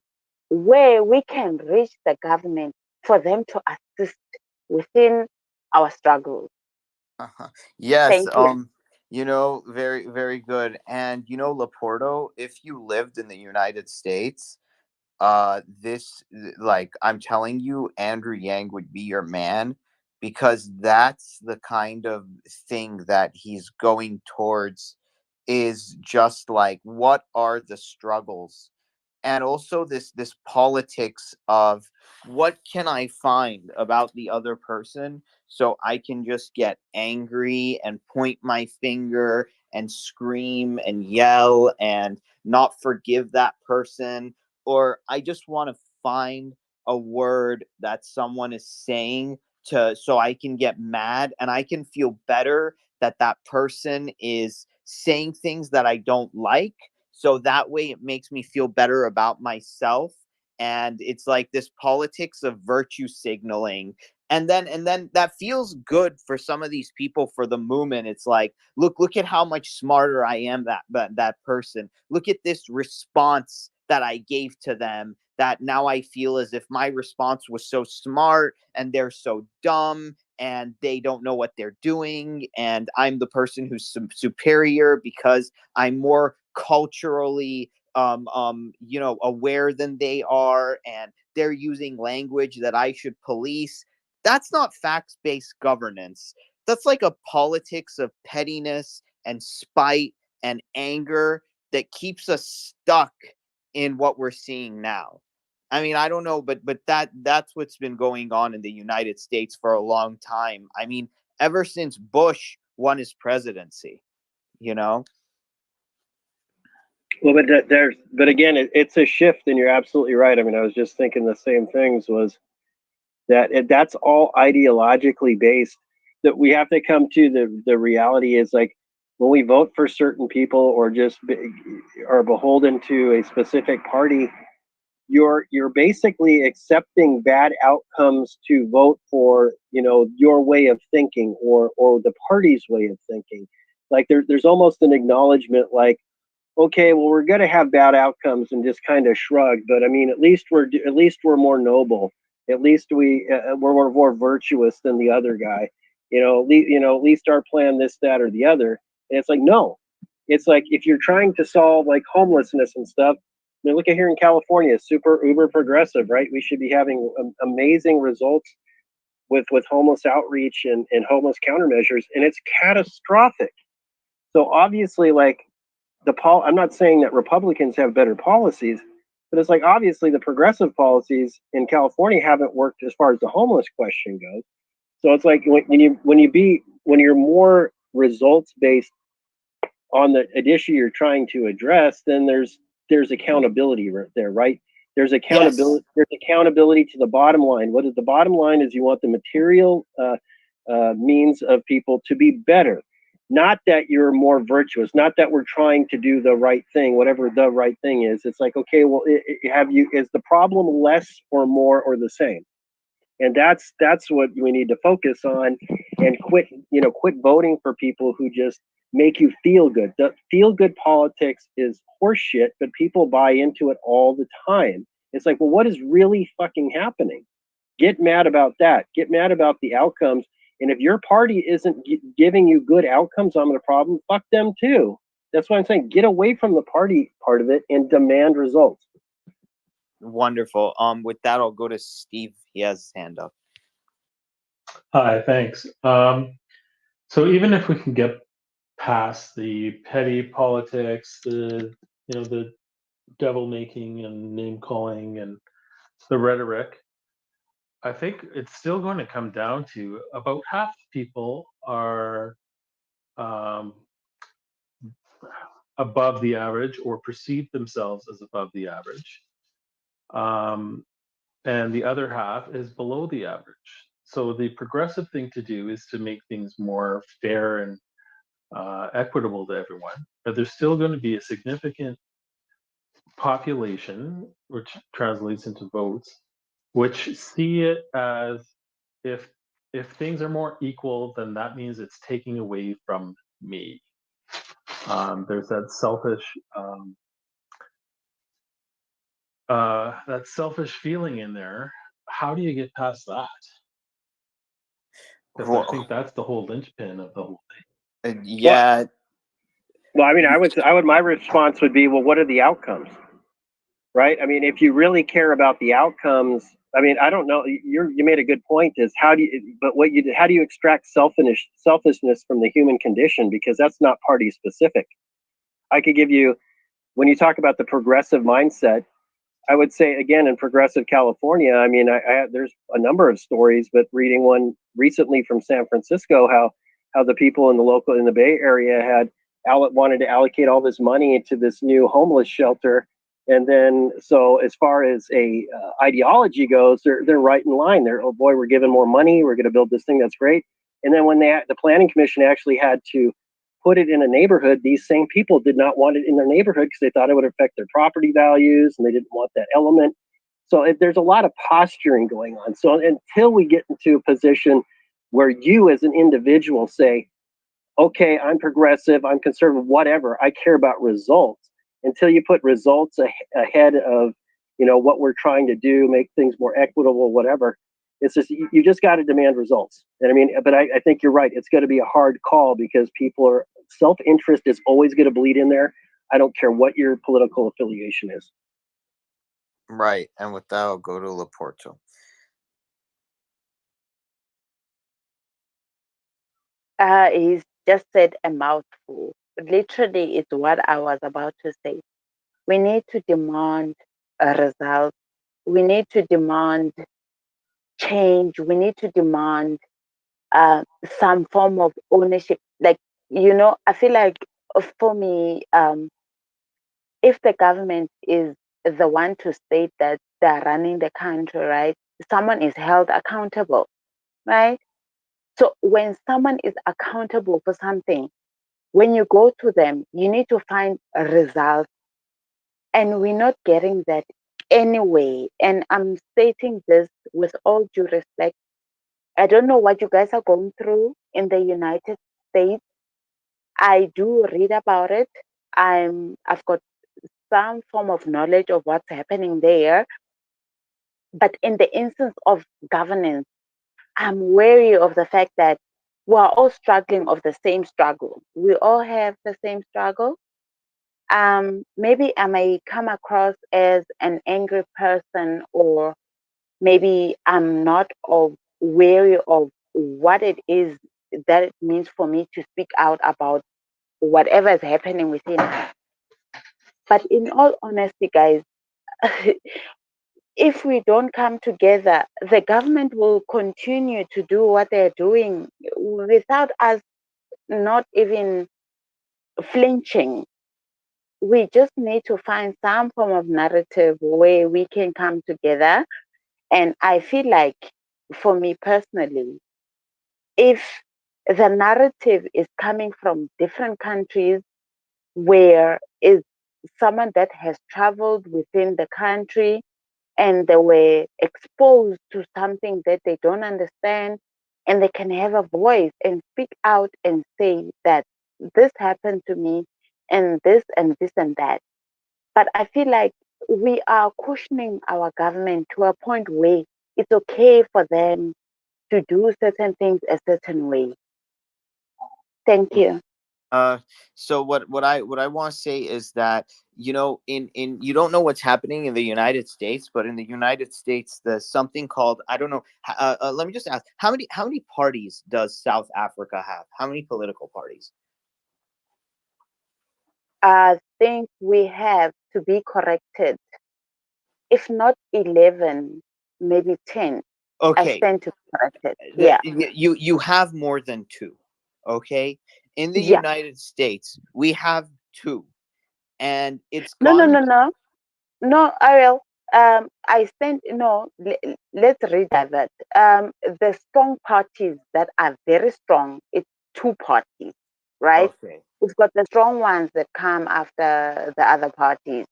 where we can reach the government for them to assist within our struggles. Uh-huh. Yes, Thank you. very, very good. And Laporto, if you lived in the United States, like I'm telling you, Andrew Yang would be your man, because that's the kind of thing that he's going towards, is just like, what are the struggles, and also this politics of what can I find about the other person so I can just get angry and point my finger and scream and yell and not forgive that person, or I just want to find a word that someone is saying to so I can get mad and I can feel better that that person is saying things that I don't like, so that way it makes me feel better about myself. And it's like this politics of virtue signaling, and then that feels good for some of these people for the moment. It's like, look at how much smarter I am, that person. Look at this response that I gave to them, that now I feel as if my response was so smart and they're so dumb and they don't know what they're doing, and I'm the person who's superior because I'm more culturally aware than they are, and they're using language that I should police. That's not facts-based governance. That's like a politics of pettiness and spite and anger that keeps us stuck in what we're seeing now. I mean, I don't know, but that's what's been going on in the United States for a long time. I mean, ever since Bush won his presidency, you know? Well, but again, it's a shift, and you're absolutely right. I mean, I was just thinking the same things. Was that that's all ideologically based. That we have to come to the reality is, like, when we vote for certain people or just are beholden to a specific party, you're basically accepting bad outcomes to vote for, your way of thinking, or the party's way of thinking. Like, there's almost an acknowledgement, like, okay, well, we're going to have bad outcomes, and just kind of shrug. But I mean, at least we're more noble. At least we're more virtuous than the other guy. At least our plan, this, that, or the other. And it's like, no. It's like, if you're trying to solve, like, homelessness and stuff. I mean, look at here in California, super uber progressive, right? We should be having amazing results with homeless outreach and homeless countermeasures, and it's catastrophic. So obviously, like, I'm not saying that Republicans have better policies, but it's like, obviously the progressive policies in California haven't worked as far as the homeless question goes. So it's like, when you're more results based on the issue you're trying to address, then there's accountability right there, right? There's Yes. accountability. There's accountability to the bottom line. What is the bottom line? Is you want the material means of people to be better, not that you're more virtuous, not that we're trying to do the right thing, whatever the right thing is. It's like, okay, well, is the problem less or more or the same? And that's what we need to focus on, and quit voting for people who just make you feel good. The feel good politics is horseshit, but people buy into it all the time. It's like, well, what is really fucking happening? Get mad about that. Get mad about the outcomes. And if your party isn't giving you good outcomes on the problem, fuck them too. That's why I'm saying, get away from the party part of it and demand results. Wonderful. With that, I'll go to Steve. He has his hand up. Hi, thanks. So even if we can get past the petty politics, the devil making and name calling and the rhetoric, I think it's still going to come down to about half people are um, above the average or perceive themselves as above the average. Um, and the other half is below the average. So the progressive thing to do is to make things more fair and equitable to everyone. But there's still going to be a significant population, which translates into votes, which see it as, if things are more equal, then that means it's taking away from me. There's that selfish feeling in there. How do you get past that? Because I think that's the whole linchpin of the whole thing. Yeah. Well, I mean, my response would be, well, what are the outcomes? Right? I mean, if you really care about the outcomes, I mean, I don't know. You made a good point. Is how do you? But how do you extract selfishness from the human condition? Because that's not party specific. I could give you, when you talk about the progressive mindset, I would say again in progressive California. I mean, there's a number of stories, but reading one recently from San Francisco, how the people in the Bay Area wanted to allocate all this money into this new homeless shelter, and then so as far as a ideology goes, they're right in line. They're, oh boy, we're giving more money, we're going to build this thing that's great. And then when the planning commission actually had to put it in a neighborhood, these same people did not want it in their neighborhood because they thought it would affect their property values and they didn't want that element. So there's a lot of posturing going on. So until we get into a position where you as an individual say, okay, I'm progressive, I'm conservative, whatever, I care about results, until you put results ahead of, what we're trying to do, make things more equitable, whatever, it's just, you just got to demand results. And I mean, but I think you're right. It's going to be a hard call because self-interest is always going to bleed in there. I don't care what your political affiliation is. Right. And with that, I'll go to Laporto. He's just said a mouthful. Literally, it's what I was about to say. We need to demand a result. We need to demand change. We need to demand some form of ownership. Like, I feel like for me, if the government is the one to state that they're running the country, right, someone is held accountable, right? So when someone is accountable for something, when you go to them, you need to find a result. And we're not getting that anyway. And I'm stating this with all due respect. I don't know what you guys are going through in the United States. I do read about it. I've got some form of knowledge of what's happening there. But in the instance of governance, I'm wary of the fact that we're all struggling of the same struggle. We all have the same struggle. Maybe I may come across as an angry person, or maybe I'm not wary of what it is that it means for me to speak out about whatever is happening within. But in all honesty, guys, if we don't come together, the government will continue to do what they're doing without us not even flinching. We just need to find some form of narrative where we can come together. And I feel like, for me personally, if the narrative is coming from different countries, where is someone that has traveled within the country and they were exposed to something that they don't understand, and they can have a voice and speak out and say that this happened to me and this and this and that. But I feel like we are cushioning our government to a point where it's okay for them to do certain things a certain way. Thank you. So what I want to say is that, in you don't know what's happening in the United States, but in the United States there's something called, I don't know, let me just ask, how many parties does South Africa have? How many political parties? I think we have to be corrected. If not 11, maybe 10. I Okay. stand to be corrected. Yeah. You have more than two. Okay. In the Yeah. United States we have two, and it's No, no, gone. no, no. No, Ariel. I stand. No, let's redivert. The strong parties that are very strong, it's two parties, right? Okay. We've got the strong ones that come after the other parties.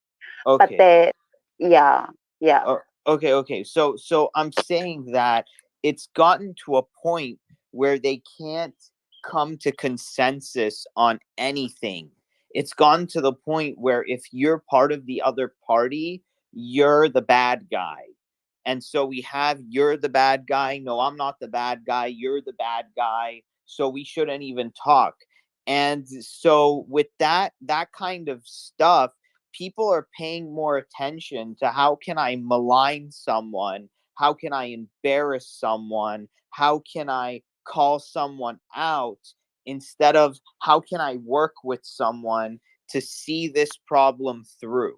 But Okay. yeah, yeah. Okay. So I'm saying that it's gotten to a point where they can't come to consensus on anything. It's gone to the point where if you're part of the other party, you're the bad guy. And so we have, you're the bad guy. No, I'm not the bad guy. You're the bad guy. So we shouldn't even talk. And so with that kind of stuff, people are paying more attention to how can I malign someone? How can I embarrass someone? How can I call someone out, instead of how can I work with someone to see this problem through,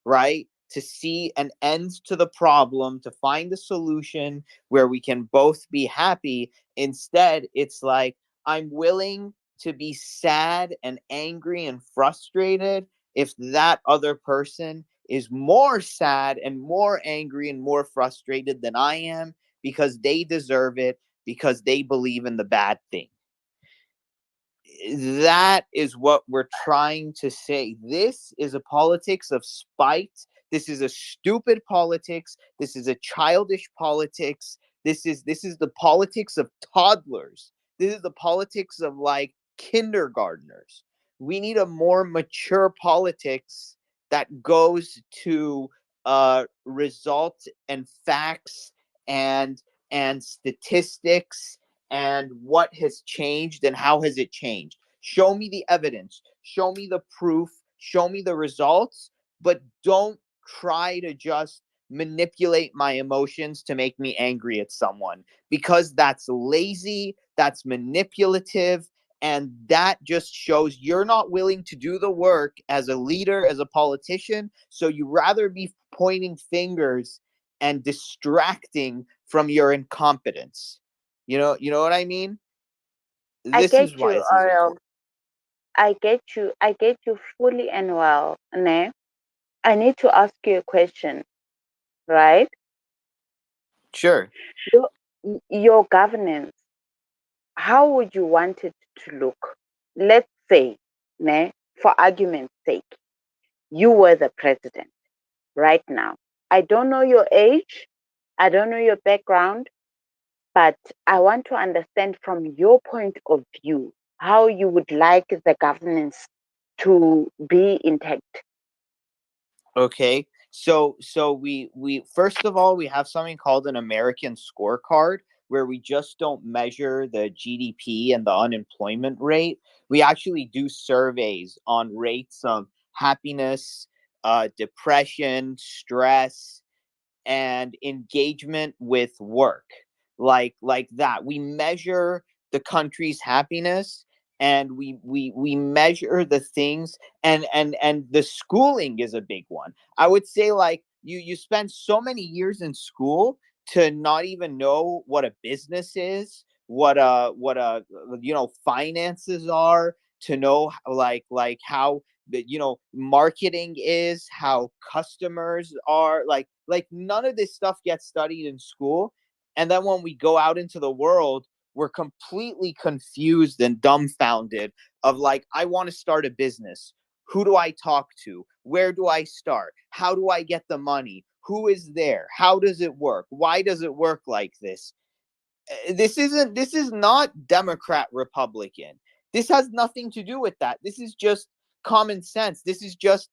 right? To see an end to the problem, to find a solution where we can both be happy. Instead, it's like, I'm willing to be sad and angry and frustrated if that other person is more sad and more angry and more frustrated than I am, because they deserve it, because they believe in the bad thing. That is what we're trying to say. This is a politics of spite. This is a stupid politics. This is a childish politics. This is the politics of toddlers. This is the politics of like kindergartners. We need a more mature politics that goes to results and facts and statistics and what has changed and how has it changed. Show me the evidence, show me the proof, show me the results, but don't try to just manipulate my emotions to make me angry at someone, because that's lazy, that's manipulative, and that just shows you're not willing to do the work as a leader, as a politician. So you rather be pointing fingers and distracting from your incompetence. You know what I mean? I This get is you, why this is Ariel. important. I get you. I get you fully and well. Ne? I need to ask you a question, right? Sure. Your, your governance, how would you want it to look? Let's say, ne, for argument's sake, you were the president right now. I don't know your age, I don't know your background, but I want to understand from your point of view how you would like the governance to be intact. Okay. So we first of all, we have something called an American scorecard, where we just don't measure the GDP and the unemployment rate. We actually do surveys on rates of happiness, depression, stress, and engagement with work, like that. We measure the country's happiness, and we measure the things, and the schooling is a big one. I would say, like, you spend so many years in school to not even know what a business is, what finances are, to know like how marketing is, how customers are, like none of this stuff gets studied in school. And then when we go out into the world, we're completely confused and dumbfounded of like, I want to start a business. Who do I talk to? Where do I start? How do I get the money? Who is there? How does it work? Why does it work like this? This is not Democrat Republican. This has nothing to do with that. This is just common sense. This is just,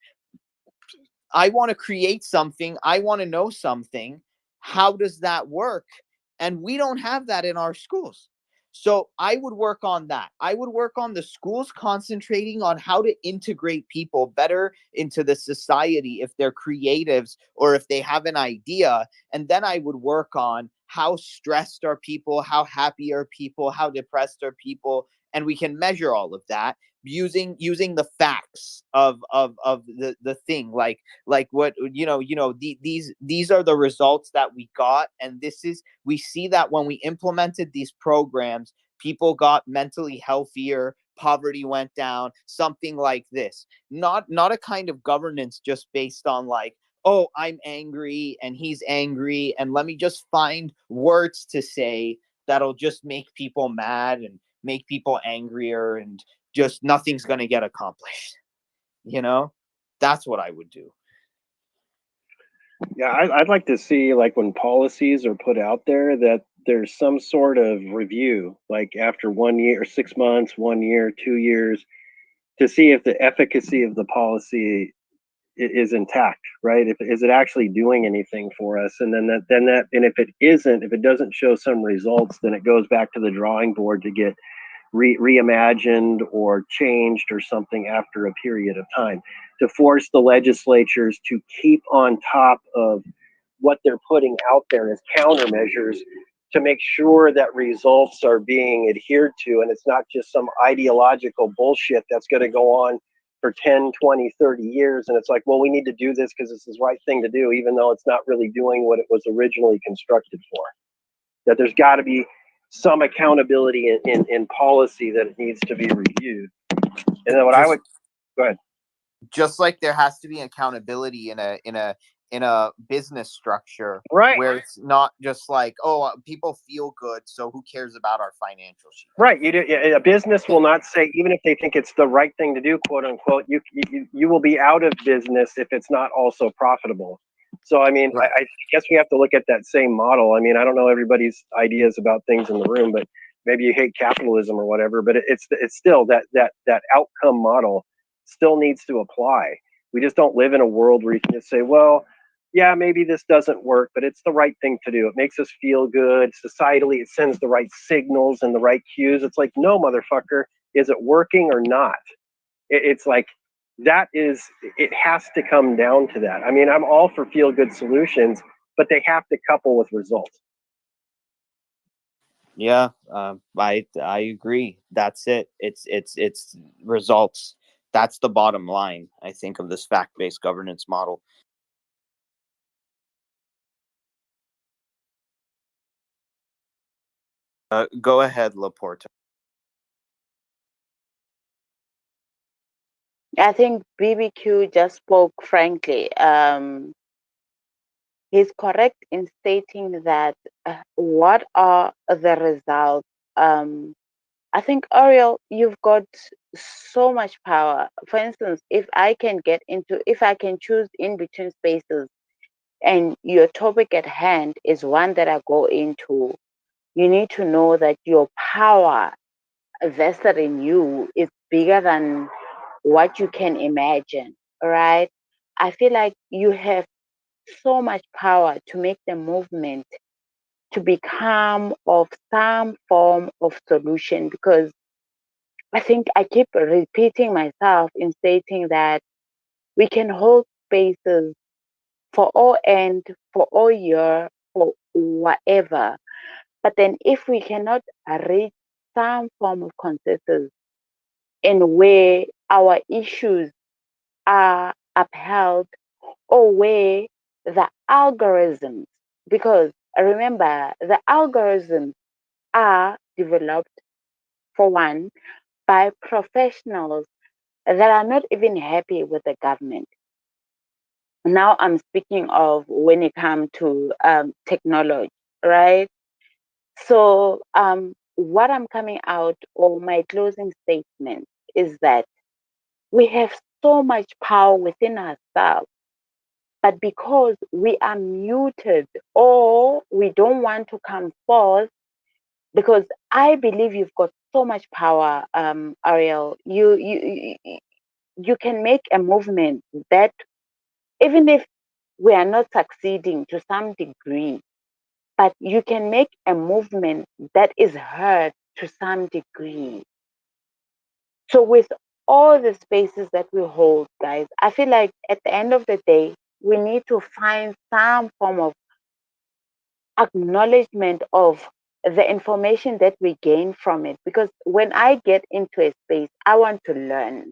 I want to create something. I want to know something. How does that work? And we don't have that in our schools. So I would work on that. I would work on the schools concentrating on how to integrate people better into the society if they're creatives or if they have an idea. And then I would work on how stressed are people, how happy are people, how depressed are people. And we can measure all of that using the facts of the thing, like what these are the results that we got. And this is, we see that when we implemented these programs, people got mentally healthier, poverty went down, something like this. Not a kind of governance just based on like, oh, I'm angry and he's angry, and let me just find words to say that'll just make people mad and make people angrier, and just nothing's going to get accomplished. you know that's what I would do. Yeah, I'd like to see, like, when policies are put out there, that there's some sort of review, like after 1 year, 6 months, 1 year, 2 years, to see if the efficacy of the policy is intact, right? If is it actually doing anything for us? And and if it isn't, if it doesn't show some results, then it goes back to the drawing board to get reimagined or changed or something after a period of time, to force the legislatures to keep on top of what they're putting out there as countermeasures to make sure that results are being adhered to, and it's not just some ideological bullshit that's going to go on for 10, 20, 30 years. And it's like, well, we need to do this because it's the right thing to do, even though it's not really doing what it was originally constructed for. That there's got to be some accountability in policy that it needs to be reviewed. And then what I would go ahead. Just like there has to be accountability in a business structure, right, where it's not just like, oh, people feel good, so who cares about our financial sheet? Right. You do. A business will not say, even if they think it's the right thing to do, quote unquote, you will be out of business if it's not also profitable. So, I mean, right. I guess we have to look at that same model. I mean, I don't know everybody's ideas about things in the room, but maybe you hate capitalism or whatever, but it's still that outcome model still needs to apply. We just don't live in a world where you can just say, well, yeah, maybe this doesn't work, but it's the right thing to do. It makes us feel good. Societally, it sends the right signals and the right cues. It's like, no, motherfucker, is it working or not? It's like, it has to come down to that. I mean, I'm all for feel good solutions, but they have to couple with results. Yeah, I agree. That's it. It's results. That's the bottom line, I think, of this fact-based governance model. Go ahead, Laporta. I think BBQ just spoke frankly. He's correct in stating that what are the results? I think, Ariel, you've got so much power. For instance, if I can choose in between spaces and your topic at hand is one that I go into, you need to know that your power vested in you is bigger than what you can imagine, right? I feel like you have so much power to make the movement to become of some form of solution, because I think I keep repeating myself in stating that we can hold spaces for all end, for all year, for whatever. But then if we cannot reach some form of consensus in where our issues are upheld, or where the algorithms, because remember, the algorithms are developed, for one, by professionals that are not even happy with the government. Now I'm speaking of when it comes to technology, right? So what I'm coming out, or my closing statement, is that we have so much power within ourselves, but because we are muted or we don't want to come forth, because I believe you've got so much power, Ariel. You can make a movement that, even if we are not succeeding to some degree, but you can make a movement that is heard to some degree. So with all the spaces that we hold, guys, I feel like at the end of the day, we need to find some form of acknowledgement of the information that we gain from it. Because when I get into a space, I want to learn.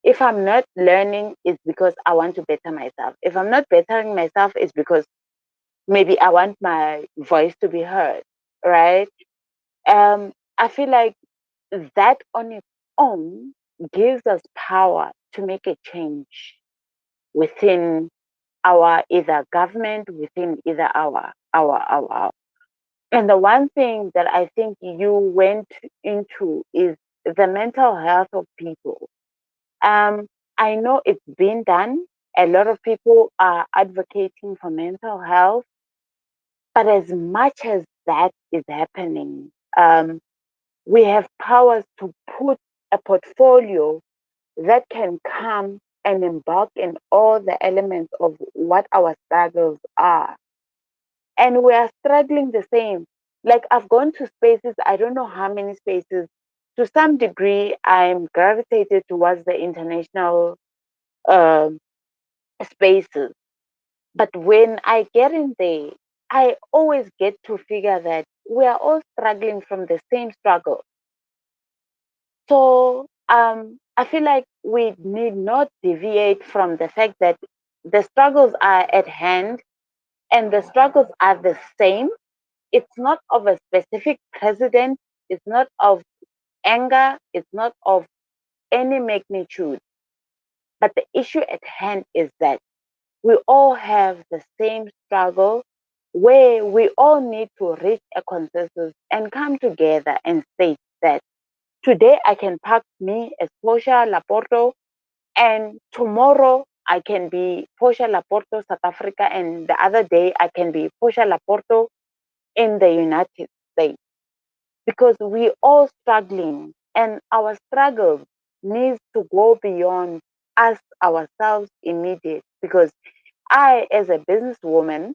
If I'm not learning, it's because I want to better myself. If I'm not bettering myself, it's because maybe I want my voice to be heard, right? I feel like that on its own gives us power to make a change within our either government, within either our. And the one thing that I think you went into is the mental health of people. I know it's been done. A lot of people are advocating for mental health, but as much as that is happening, we have powers to put a portfolio that can come and embark in all the elements of what our struggles are. And we are struggling the same. Like I've gone to spaces, I don't know how many spaces. To some degree, I'm gravitated towards the international um spaces. But when I get in there, I always get to figure that we are all struggling from the same struggle. So I feel like we need not deviate from the fact that the struggles are at hand and the struggles are the same. It's not of a specific president, it's not of anger, it's not of any magnitude. But the issue at hand is that we all have the same struggle where we all need to reach a consensus and come together and state that today I can park me as Portia Laporto, and tomorrow I can be Portia Laporto, South Africa, and the other day I can be Portia Laporto in the United States. Because we all struggling and our struggles needs to go beyond us ourselves immediate. Because I, as a businesswoman,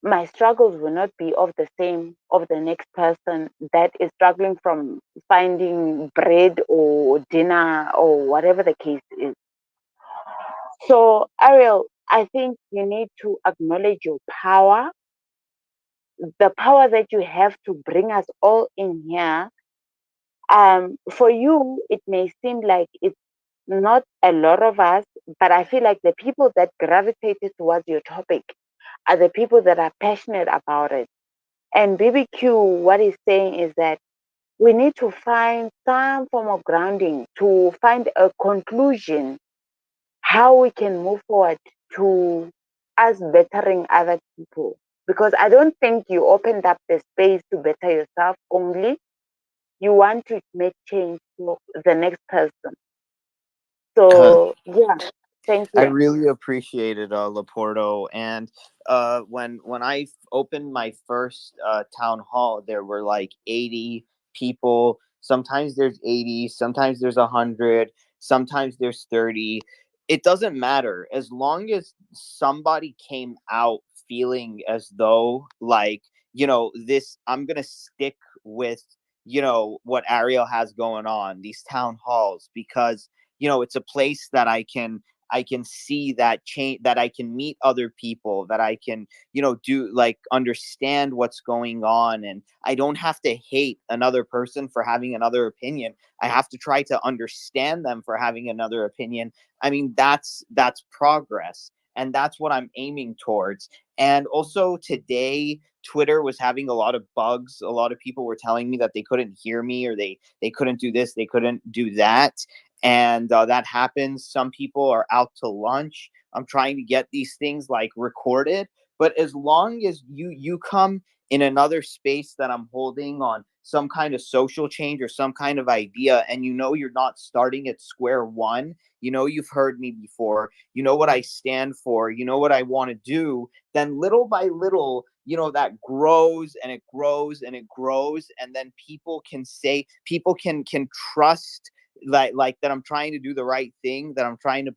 my struggles will not be of the same of the next person that is struggling from finding bread or dinner or whatever the case is. So, Ariel, I think you need to acknowledge your power, the power that you have to bring us all in here. For you, it may seem like it's not a lot of us, but I feel like the people that gravitated towards your topic are the people that are passionate about it. And BBQ, what he's saying is that we need to find some form of grounding to find a conclusion how we can move forward to us bettering other people. Because I don't think you opened up the space to better yourself only. You want to make change for the next person. So, yeah, thank I you. really appreciated Laporto, and when I opened my first town hall, there were like 80 people. Sometimes there's 80, sometimes there's 100, sometimes there's 30. It doesn't matter as long as somebody came out feeling as though like this. I'm gonna stick with what Ariel has going on, these town halls, because it's a place that I can see that change, that I can meet other people, that I can, do like understand what's going on. And I don't have to hate another person for having another opinion. I have to try to understand them for having another opinion. I mean, that's progress. And that's what I'm aiming towards. And also today, Twitter was having a lot of bugs. A lot of people were telling me that they couldn't hear me, or they couldn't do this, they couldn't do that, and that happens. Some people are out to lunch. I'm trying to get these things like recorded, but as long as you come in another space that I'm holding on some kind of social change or some kind of idea, and you're not starting at square one, you've heard me before, you know what I stand for, you know what I want to do, then little by little, that grows and it grows and it grows, and then people can trust like that I'm trying to do the right thing, that I'm trying to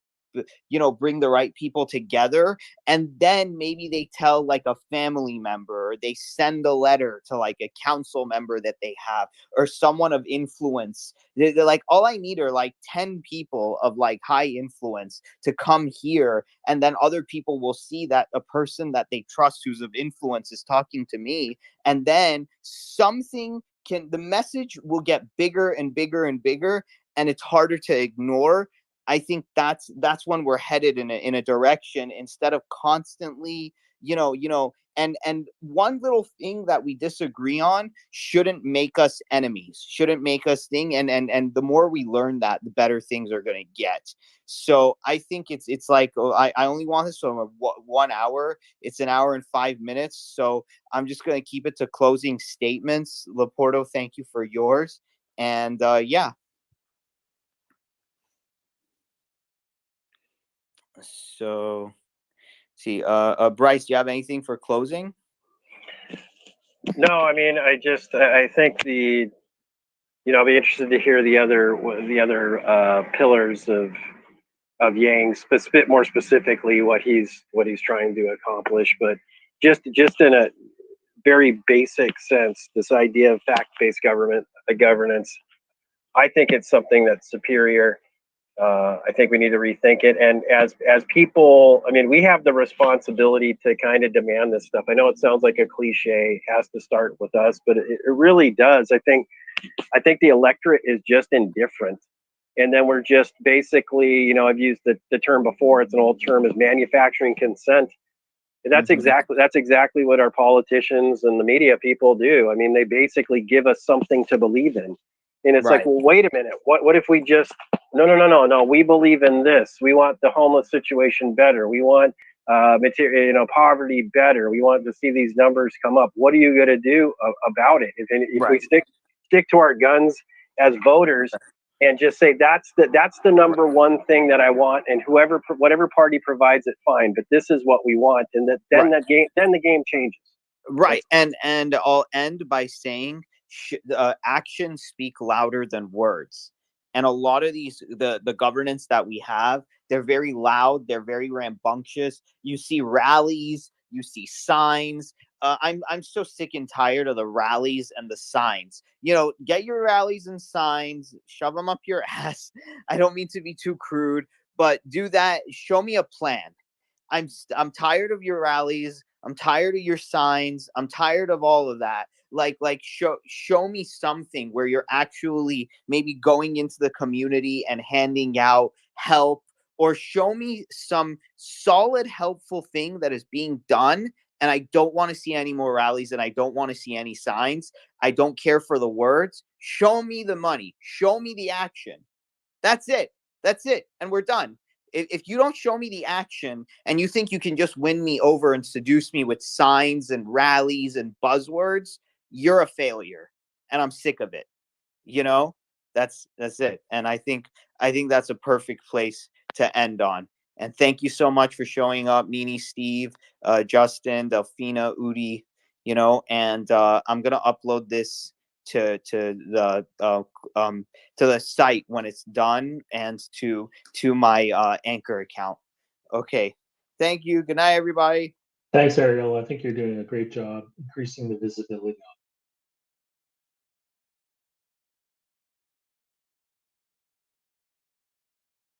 bring the right people together. And then maybe they tell like a family member, or they send a letter to like a council member that they have, or someone of influence. They're like, all I need are like 10 people of like high influence to come here, and then other people will see that a person that they trust who's of influence is talking to me, and then the message will get bigger and bigger and bigger, and it's harder to ignore. I think that's when we're headed in a direction, instead of constantly, and one little thing that we disagree on shouldn't make us enemies, shouldn't make us thing, and the more we learn that, the better things are going to get. So I think it's like, I only want this for 1 hour. It's an hour and 5 minutes, so I'm just going to keep it to closing statements. Laporto, thank you for yours, and yeah. So, see, Bryce, do you have anything for closing? No, I mean, I think I'll be interested to hear the other pillars of Yang's, but a bit more specifically what he's trying to accomplish. But just in a very basic sense, this idea of fact-based governance, I think it's something that's superior. I think we need to rethink it. And as people, I mean, we have the responsibility to kind of demand this stuff. I know it sounds like a cliche, it has to start with us, but it really does. I think the electorate is just indifferent. And then we're just basically, I've used the term before, it's an old term, is manufacturing consent. And that's exactly what our politicians and the media people do. I mean, they basically give us something to believe in. And it's like, well, wait a minute. What if we just no, we believe in this. We want the homeless situation better. We want poverty better. We want to see these numbers come up. What are you going to do about it? If we stick to our guns as voters and just say that's the number one thing that I want, and whatever party provides it, fine. But this is what we want, and then the game changes. Right, and I'll end by saying actions speak louder than words. And a lot of the governance that we have, they're very loud, they're very rambunctious. You see rallies, you see signs. I'm so sick and tired of the rallies and the signs. Get your rallies and signs, shove them up your ass. I don't mean to be too crude, but do that. Show me a plan. I'm tired of your rallies. I'm tired of your signs. I'm tired of all of that. Like show me something where you're actually maybe going into the community and handing out help, or show me some solid helpful thing that is being done. And I don't want to see any more rallies, and I don't want to see any signs. I don't care for the words. Show me the money. Show me the action. That's it. And we're done. If you don't show me the action and you think you can just win me over and seduce me with signs and rallies and buzzwords, you're a failure. And I'm sick of it. That's it. And I think that's a perfect place to end on. And thank you so much for showing up, Nini, Steve, Justin, Delphina, Udi, and I'm going to upload this to the site when it's done, and to my Anchor account. Okay. Thank you. Good night, everybody. Thanks, Ariel. I think you're doing a great job increasing the visibility